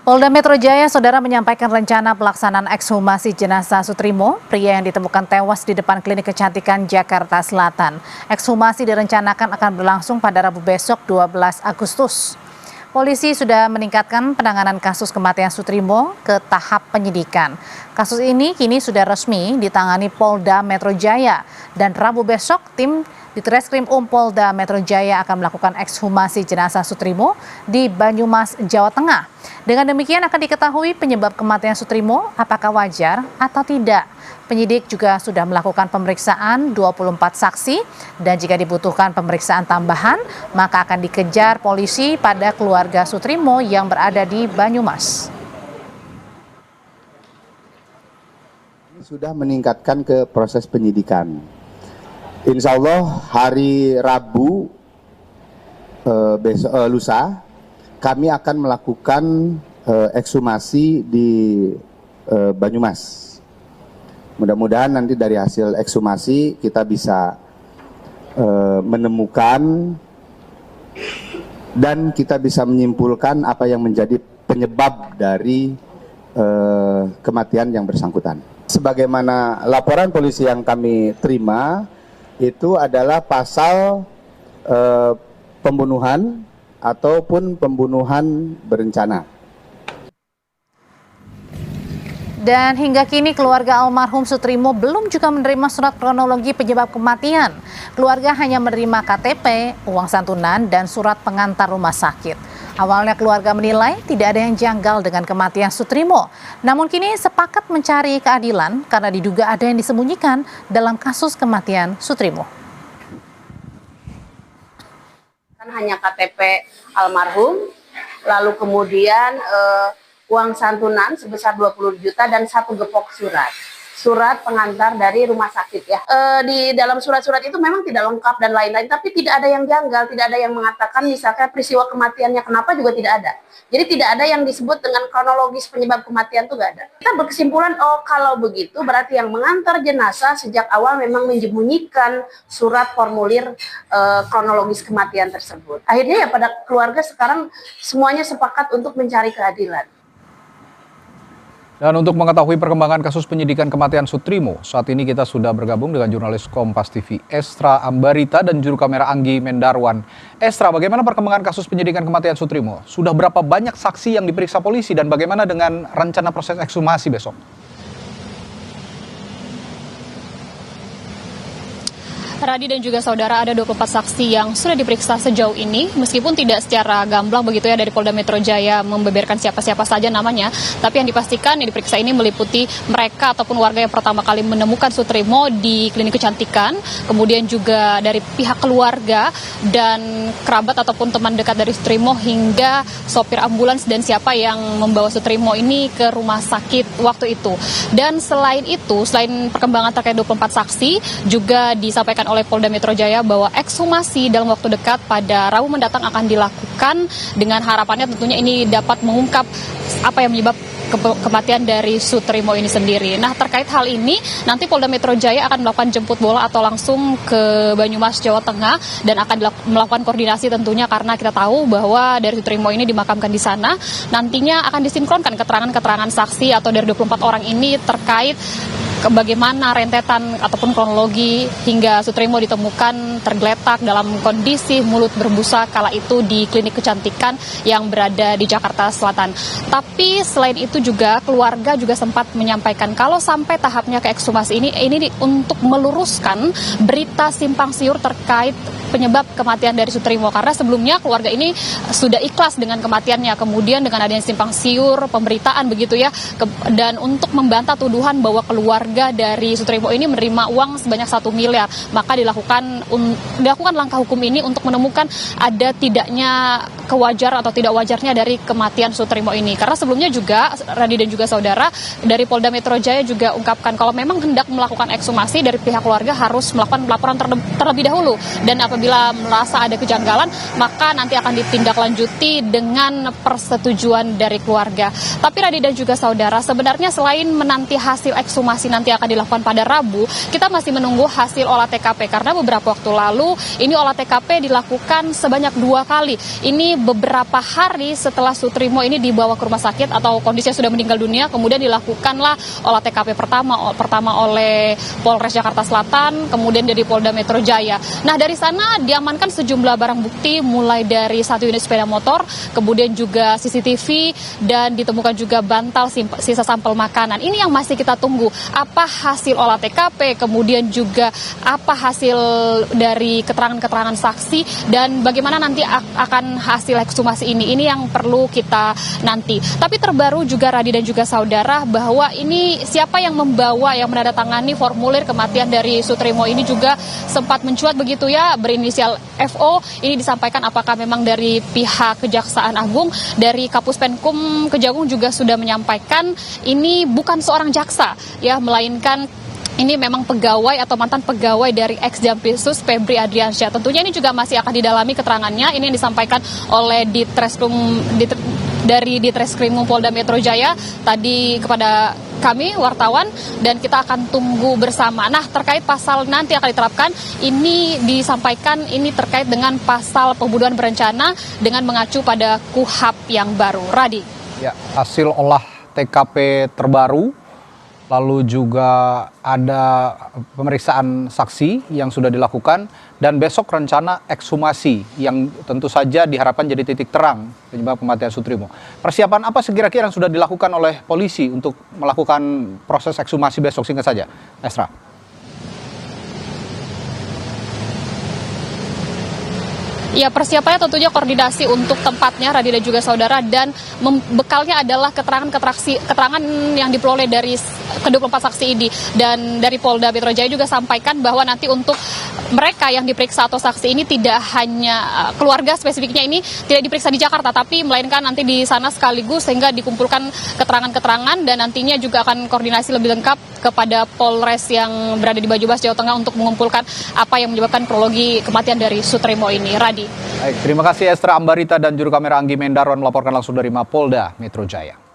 Polda Metro Jaya, saudara, menyampaikan rencana pelaksanaan ekshumasi jenazah Sutrimo, pria yang ditemukan tewas di depan klinik kecantikan Jakarta Selatan. Ekshumasi direncanakan akan berlangsung pada Rabu besok 12 Agustus. Polisi sudah meningkatkan penanganan kasus kematian Sutrimo ke tahap penyidikan. Kasus ini kini sudah resmi ditangani Polda Metro Jaya dan Rabu besok tim Ditreskrim Polda Metro Jaya akan melakukan ekshumasi jenazah Sutrimo di Banyumas, Jawa Tengah. Dengan demikian akan diketahui penyebab kematian Sutrimo, apakah wajar atau tidak. Penyidik juga sudah melakukan pemeriksaan 24 saksi dan jika dibutuhkan pemeriksaan tambahan, maka akan dikejar polisi pada keluarga Sutrimo yang berada di Banyumas. Sudah meningkatkan ke proses penyidikan. Insya Allah hari Rabu lusa kami akan melakukan ekshumasi di Banyumas. Mudah-mudahan nanti dari hasil ekshumasi kita bisa menemukan dan kita bisa menyimpulkan apa yang menjadi penyebab dari kematian yang bersangkutan. Sebagaimana laporan polisi yang kami terima, itu adalah pasal pembunuhan ataupun pembunuhan berencana. Dan hingga kini keluarga almarhum Sutrimo belum juga menerima surat kronologi penyebab kematian. Keluarga hanya menerima KTP, uang santunan, dan surat pengantar rumah sakit. Awalnya keluarga menilai tidak ada yang janggal dengan kematian Sutrimo. Namun kini sepakat mencari keadilan karena diduga ada yang disembunyikan dalam kasus kematian Sutrimo. Kan hanya KTP almarhum, lalu kemudian uang santunan sebesar 20 juta dan 1 gepok surat pengantar dari rumah sakit ya. Di dalam surat-surat itu memang tidak lengkap dan lain-lain, tapi tidak ada yang janggal, tidak ada yang mengatakan misalkan peristiwa kematiannya kenapa juga tidak ada. Jadi tidak ada yang disebut dengan kronologis penyebab kematian itu nggak ada. Kita berkesimpulan, oh kalau begitu berarti yang mengantar jenazah sejak awal memang menyembunyikan surat formulir kronologis kematian tersebut. Akhirnya ya pada keluarga sekarang semuanya sepakat untuk mencari keadilan. Dan untuk mengetahui perkembangan kasus penyidikan kematian Sutrimo, saat ini kita sudah bergabung dengan jurnalis Kompas TV Estra Ambarita dan juru kamera Anggi Mendarwan. Estra, bagaimana perkembangan kasus penyidikan kematian Sutrimo? Sudah berapa banyak saksi yang diperiksa polisi dan bagaimana dengan rencana proses ekshumasi besok? Radi dan juga saudara, ada 24 saksi yang sudah diperiksa sejauh ini, meskipun tidak secara gamblang begitu ya dari Polda Metro Jaya membeberkan siapa-siapa saja namanya, tapi yang dipastikan yang diperiksa ini meliputi mereka ataupun warga yang pertama kali menemukan Sutrimo di klinik kecantikan, kemudian juga dari pihak keluarga dan kerabat ataupun teman dekat dari Sutrimo hingga sopir ambulans dan siapa yang membawa Sutrimo ini ke rumah sakit waktu itu. Dan selain itu, selain perkembangan terkait 24 saksi, juga disampaikan oleh Polda Metro Jaya bahwa ekshumasi dalam waktu dekat pada Rabu mendatang akan dilakukan dengan harapannya tentunya ini dapat mengungkap apa yang menyebab kematian dari Sutrimo ini sendiri. Nah, terkait hal ini nanti Polda Metro Jaya akan melakukan jemput bola atau langsung ke Banyumas, Jawa Tengah dan akan melakukan koordinasi tentunya karena kita tahu bahwa dari Sutrimo ini dimakamkan di sana. Nantinya akan disinkronkan keterangan-keterangan saksi atau dari 24 orang ini terkait bagaimana rentetan ataupun kronologi hingga Sutrimo ditemukan tergeletak dalam kondisi mulut berbusa kala itu di klinik kecantikan yang berada di Jakarta Selatan. Tapi selain itu juga keluarga juga sempat menyampaikan kalau sampai tahapnya ke ekshumasi ini untuk meluruskan berita simpang siur terkait penyebab kematian dari Sutrimo, karena sebelumnya keluarga ini sudah ikhlas dengan kematiannya, kemudian dengan adanya simpang siur pemberitaan begitu ya, dan untuk membantah tuduhan bahwa keluarga dari Sutrimo ini menerima uang sebanyak 1 miliar, maka dilakukan langkah hukum ini untuk menemukan ada tidaknya kewajaran atau tidak wajarnya dari kematian Sutrimo ini. Karena sebelumnya juga Radi dan juga saudara dari Polda Metro Jaya juga ungkapkan kalau memang hendak melakukan ekshumasi dari pihak keluarga harus melakukan laporan terlebih dahulu, dan apabila merasa ada kejanggalan maka nanti akan ditindaklanjuti dengan persetujuan dari keluarga. Tapi Radi dan juga saudara, sebenarnya selain menanti hasil ekshumasi nanti akan dilakukan pada Rabu, kita masih menunggu hasil olah TKP karena beberapa waktu lalu ini olah TKP dilakukan sebanyak 2 kali. Ini beberapa hari setelah Sutrimo ini dibawa ke rumah sakit atau kondisinya sudah meninggal dunia, kemudian dilakukanlah olah TKP pertama oleh Polres Jakarta Selatan, kemudian dari Polda Metro Jaya. Nah, dari sana diamankan sejumlah barang bukti mulai dari 1 unit sepeda motor, kemudian juga CCTV, dan ditemukan juga bantal sisa sampel makanan. Ini yang masih kita tunggu. Apa hasil olah TKP, kemudian juga apa hasil dari keterangan-keterangan saksi, dan bagaimana nanti akan hasil ekshumasi ini. Ini yang perlu kita nanti. Tapi terbaru juga Radi dan juga saudara bahwa ini siapa yang membawa, yang menandatangani formulir kematian dari Sutrimo ini juga sempat mencuat begitu ya, berinisial FO. Ini disampaikan apakah memang dari pihak Kejaksaan Agung, dari Kapus Penkum Kejagung juga sudah menyampaikan ini bukan seorang jaksa ya, melainkan ini memang pegawai atau mantan pegawai dari ex-Jampitsus Febri Adriansyah. Tentunya ini juga masih akan didalami keterangannya. Ini yang disampaikan oleh dari Ditreskrimum Polda Metro Jaya tadi kepada kami wartawan, dan kita akan tunggu bersama. Nah, terkait pasal nanti akan diterapkan, ini disampaikan ini terkait dengan pasal pembunuhan berencana dengan mengacu pada KUHP yang baru. Radi. Ya, hasil olah TKP terbaru, lalu juga ada pemeriksaan saksi yang sudah dilakukan, dan besok rencana ekshumasi yang tentu saja diharapkan jadi titik terang penyebab kematian Sutrimo. Persiapan apa sekira-kira yang sudah dilakukan oleh polisi untuk melakukan proses ekshumasi besok, singkat saja, Esra? Ya, persiapannya tentunya koordinasi untuk tempatnya, Radi dan juga saudara, dan bekalnya adalah keterangan yang diperoleh dari ke-24 saksi ini. Dan dari Polda Metro Jaya juga sampaikan bahwa nanti untuk mereka yang diperiksa atau saksi ini tidak hanya keluarga spesifiknya ini tidak diperiksa di Jakarta, tapi melainkan nanti di sana sekaligus sehingga dikumpulkan keterangan-keterangan, dan nantinya juga akan koordinasi lebih lengkap kepada Polres yang berada di Banyumas, Jawa Tengah untuk mengumpulkan apa yang menyebabkan kronologi kematian dari Sutrimo ini. Radi. Baik, terima kasih Estra Ambarita dan juru kamera Anggi Mendarwan melaporkan langsung dari Mapolda Metro Jaya.